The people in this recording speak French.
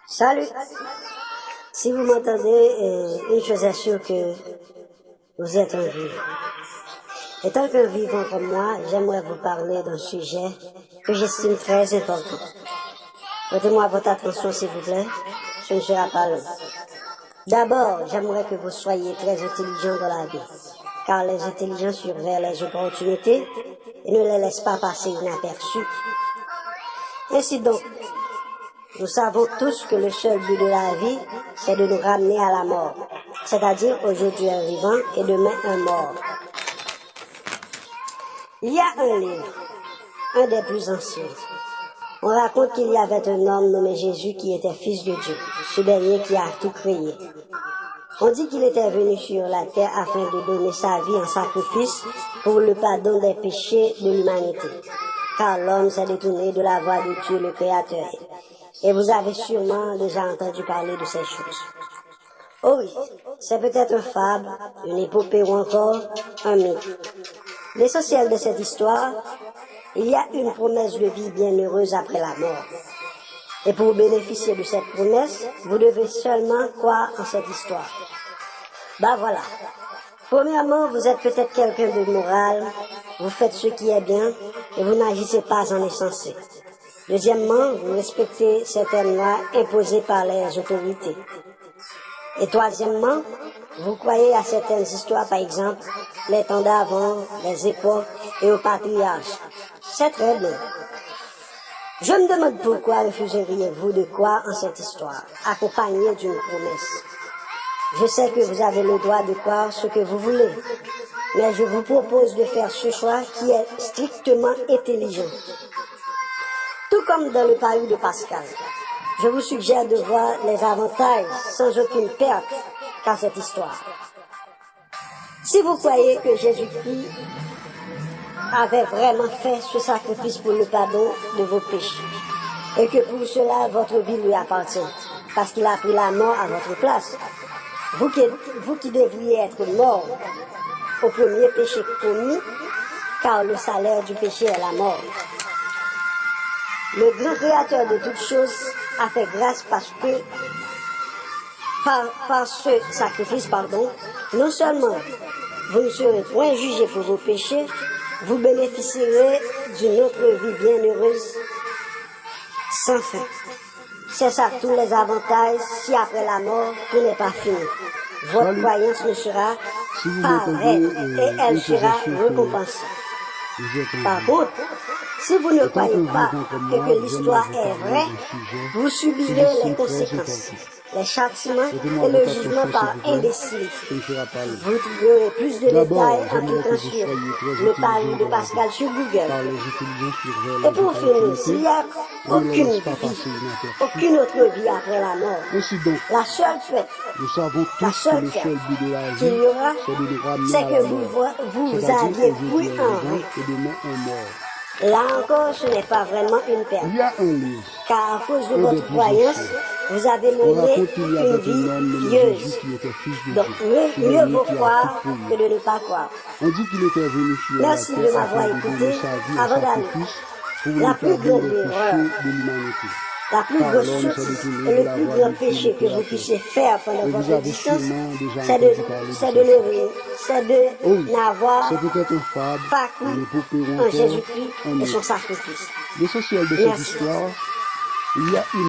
Salut. Si vous m'entendez, une chose est sûre que vous êtes un vivant. Et tant qu'un vivant comme moi, j'aimerais vous parler d'un sujet que j'estime très important. Prêtez-moi votre attention, s'il vous plaît. Ce ne sera pas long. D'abord, j'aimerais que vous soyez très intelligents dans la vie, car les intelligents surveillent les opportunités et ne les laissent pas passer inaperçus. Ainsi donc, nous savons tous que le seul but de la vie, c'est de nous ramener à la mort, c'est-à-dire aujourd'hui un vivant et demain un mort. Il y a un livre, un des plus anciens. On raconte qu'il y avait un homme nommé Jésus qui était fils de Dieu, ce dernier qui a tout créé. On dit qu'il était venu sur la terre afin de donner sa vie en sacrifice pour le pardon des péchés de l'humanité, car l'homme s'est détourné de la voie de Dieu le Créateur. Et vous avez sûrement déjà entendu parler de ces choses. Oh oui, c'est peut-être une fable, une épopée ou encore un mythe. L'essentiel de cette histoire, il y a une promesse de vie bienheureuse après la mort. Et pour bénéficier de cette promesse, vous devez seulement croire en cette histoire. Voilà. Premièrement, vous êtes peut-être quelqu'un de moral, vous faites ce qui est bien et vous n'agissez pas en insensé. Deuxièmement, vous respectez certaines lois imposées par les autorités. Et troisièmement, vous croyez à certaines histoires, par exemple, les temps d'avant, les époques et aux patriarches. C'est très bien. Je me demande pourquoi refuseriez-vous de croire en cette histoire, accompagnée d'une promesse. Je sais que vous avez le droit de croire ce que vous voulez, mais je vous propose de faire ce choix qui est strictement intelligent. Tout comme dans le pari de Pascal, je vous suggère de voir les avantages sans aucune perte qu'à cette histoire. Si vous croyez que Jésus-Christ avait vraiment fait ce sacrifice pour le pardon de vos péchés, et que pour cela votre vie lui appartient, parce qu'il a pris la mort à votre place, vous qui devriez être mort au premier péché commis, car le salaire du péché est la mort. Le grand créateur de toutes choses a fait grâce parce que, par ce sacrifice, non seulement vous ne serez point jugés pour vos péchés, vous bénéficierez d'une autre vie bienheureuse sans fin. C'est ça tous les avantages si après la mort, tout n'est pas fini. Votre croyance ne sera pas vraie et elle sera récompensée. Par contre, si vous ne croyez pas que l'histoire est vraie, vous subirez les conséquences, les châtiments et le jugement par imbécilité. Vous trouverez plus de détails en cliquant sur le pari de Pascal sur Google. Et pour finir, s'il n'y a aucune autre vie après la mort, la seule fête qu'il y aura, c'est que vous aviez cru en vrai. Là encore, ce n'est pas vraiment une perte. Car à cause de votre croyance, vous avez mené une vie pieuse. Donc, mieux vaut croire que de ne pas croire. Merci de m'avoir écouté. Avant d'aller, la plus grande erreur, la plus grosse source et le plus grand péché que vous puissiez faire pendant votre existence, c'est de n'avoir pas cru en Jésus-Christ et son sacrifice. L'essentiel de cette histoire, il y a une